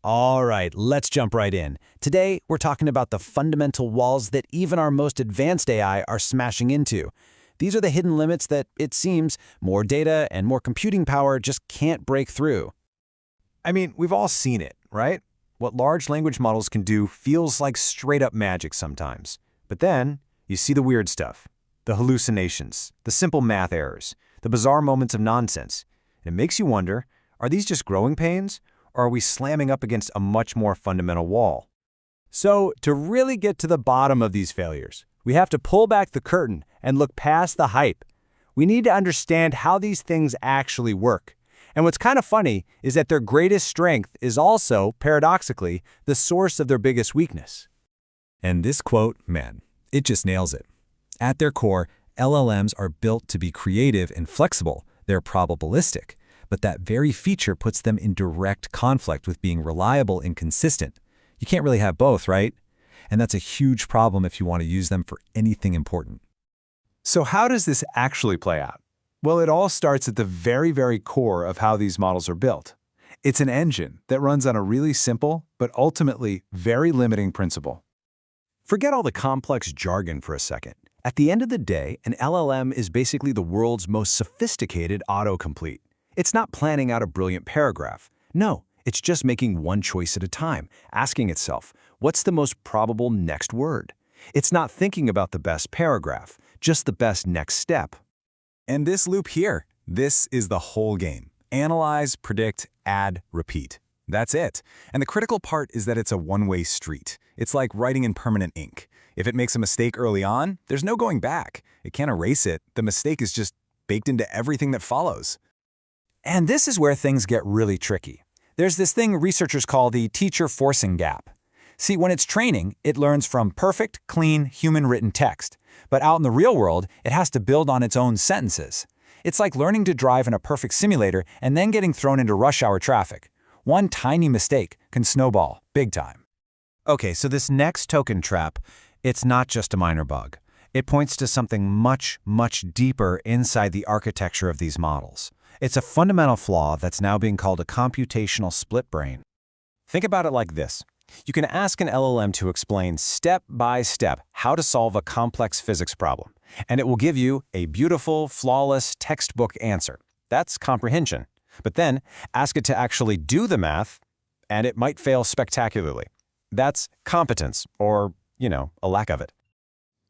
All right, let's jump right in. Today, we're talking about the fundamental walls that even our most advanced AI are smashing into. These are the hidden limits that, it seems, more data and more computing power just can't break through. I mean, we've all seen it, right? What large language models can do feels like straight-up magic sometimes. But then, you see the weird stuff. The hallucinations, the simple math errors, the bizarre moments of nonsense. And it makes you wonder, are these just growing pains? Or are we slamming up against a much more fundamental wall? So, to really get to the bottom of these failures, we have to pull back the curtain and look past the hype. We need to understand how these things actually work. And what's kind of funny is that their greatest strength is also, paradoxically, the source of their biggest weakness. And this quote, man, it just nails it. At their core, LLMs are built to be creative and flexible. They're probabilistic. But that very feature puts them in direct conflict with being reliable and consistent. You can't really have both, right? And that's a huge problem if you want to use them for anything important. So how does this actually play out? Well, it all starts at the very, very core of how these models are built. It's an engine that runs on a really simple, but ultimately very limiting principle. Forget all the complex jargon for a second. At the end of the day, an LLM is basically the world's most sophisticated autocomplete. It's not planning out a brilliant paragraph. No, it's just making one choice at a time, asking itself, what's the most probable next word? It's not thinking about the best paragraph, just the best next step. And this loop here, this is the whole game. Analyze, predict, add, repeat. That's it. And the critical part is that it's a one-way street. It's like writing in permanent ink. If it makes a mistake early on, there's no going back. It can't erase it. The mistake is just baked into everything that follows. And this is where things get really tricky. There's this thing researchers call the teacher forcing gap. See, when it's training, it learns from perfect, clean, human-written text. But out in the real world, it has to build on its own sentences. It's like learning to drive in a perfect simulator and then getting thrown into rush hour traffic. One tiny mistake can snowball, big time. Okay, so this next token trap, it's not just a minor bug. It points to something much, much deeper inside the architecture of these models. It's a fundamental flaw that's now being called a computational split brain. Think about it like this. You can ask an LLM to explain step by step how to solve a complex physics problem, and it will give you a beautiful, flawless textbook answer. That's comprehension. But then ask it to actually do the math, and it might fail spectacularly. That's competence, or, a lack of it.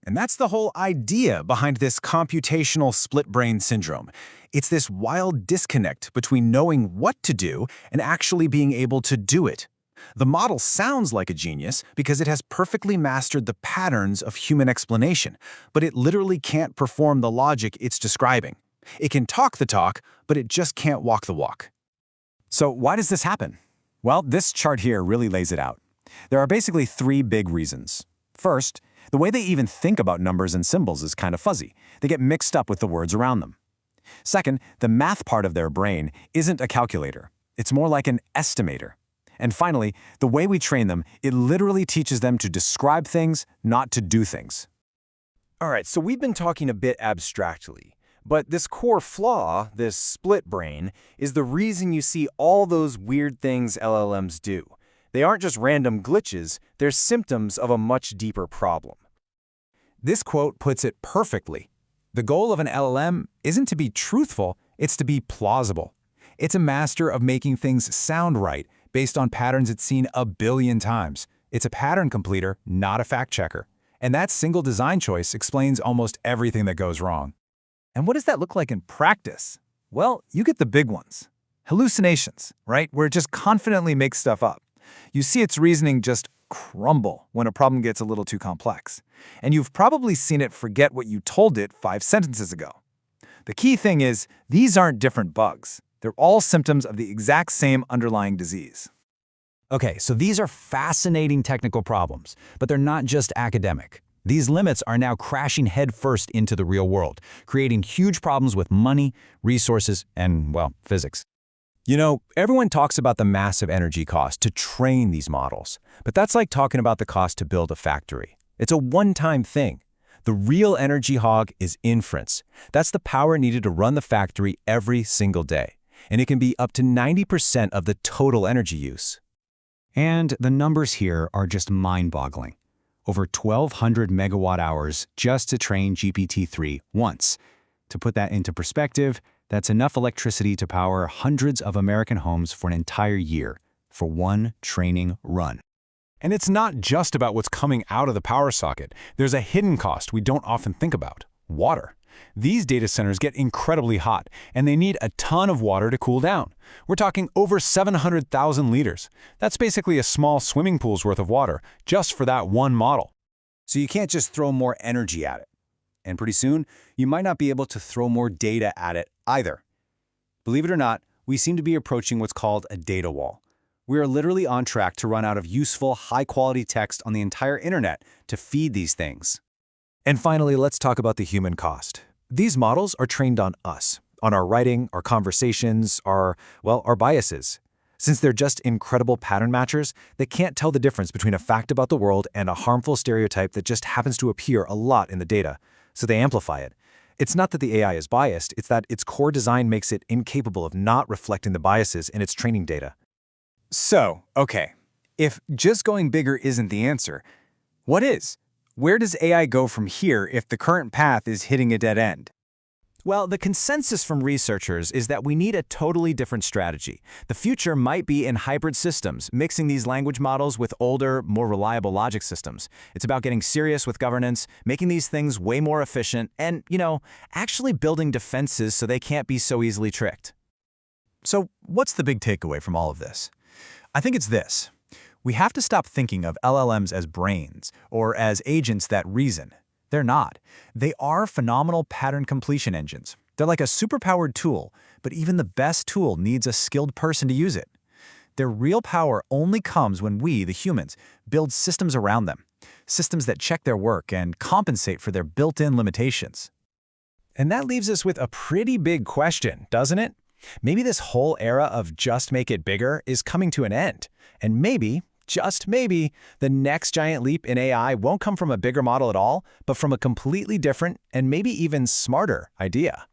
And that's the whole idea behind this computational split brain syndrome. It's this wild disconnect between knowing what to do and actually being able to do it. The model sounds like a genius because it has perfectly mastered the patterns of human explanation, but it literally can't perform the logic it's describing. It can talk the talk, but it just can't walk the walk. So why does this happen? Well, this chart here really lays it out. There are basically three big reasons. First, the way they even think about numbers and symbols is kind of fuzzy. They get mixed up with the words around them. Second, the math part of their brain isn't a calculator. It's more like an estimator. And finally, the way we train them, it literally teaches them to describe things, not to do things. All right, so we've been talking a bit abstractly, but this core flaw, this split brain, is the reason you see all those weird things LLMs do. They aren't just random glitches, they're symptoms of a much deeper problem. This quote puts it perfectly. The goal of an LLM isn't to be truthful, it's to be plausible. It's a master of making things sound right based on patterns it's seen a billion times. It's a pattern completer, not a fact checker. And that single design choice explains almost everything that goes wrong. And what does that look like in practice? Well, you get the big ones. Hallucinations, right? Where it just confidently makes stuff up. You see its reasoning just crumble when a problem gets a little too complex. And you've probably seen it forget what you told it 5 sentences ago. The key thing is, these aren't different bugs. They're all symptoms of the exact same underlying disease. Okay, so these are fascinating technical problems, but they're not just academic. These limits are now crashing headfirst into the real world, creating huge problems with money, resources, and, well, physics. Everyone talks about the massive energy cost to train these models, but that's like talking about the cost to build a factory. It's a one-time thing. The real energy hog is inference. That's the power needed to run the factory every single day, and it can be up to 90% of the total energy use. And the numbers here are just mind-boggling. Over 1,200 megawatt hours just to train GPT-3 once. To put that into perspective, that's enough electricity to power hundreds of American homes for an entire year, for one training run. And it's not just about what's coming out of the power socket. There's a hidden cost we don't often think about: water. These data centers get incredibly hot, and they need a ton of water to cool down. We're talking over 700,000 liters. That's basically a small swimming pool's worth of water, just for that one model. So you can't just throw more energy at it. And pretty soon, you might not be able to throw more data at it either. Believe it or not, we seem to be approaching what's called a data wall. We are literally on track to run out of useful, high-quality text on the entire internet to feed these things. And finally, let's talk about the human cost. These models are trained on us, on our writing, our conversations, our biases. Since they're just incredible pattern matchers, they can't tell the difference between a fact about the world and a harmful stereotype that just happens to appear a lot in the data, so they amplify it. It's not that the AI is biased, it's that its core design makes it incapable of not reflecting the biases in its training data. So, okay, if just going bigger isn't the answer, what is? Where does AI go from here if the current path is hitting a dead end? Well, the consensus from researchers is that we need a totally different strategy. The future might be in hybrid systems, mixing these language models with older, more reliable logic systems. It's about getting serious with governance, making these things way more efficient, and, actually building defenses so they can't be so easily tricked. So, what's the big takeaway from all of this? I think it's this. We have to stop thinking of LLMs as brains or as agents that reason. They're not. They are phenomenal pattern completion engines. They're like a superpowered tool, but even the best tool needs a skilled person to use it. Their real power only comes when we, the humans, build systems around them, systems that check their work and compensate for their built-in limitations. And that leaves us with a pretty big question, doesn't it? Maybe this whole era of just make it bigger is coming to an end. And maybe, just maybe, the next giant leap in AI won't come from a bigger model at all, but from a completely different and maybe even smarter idea.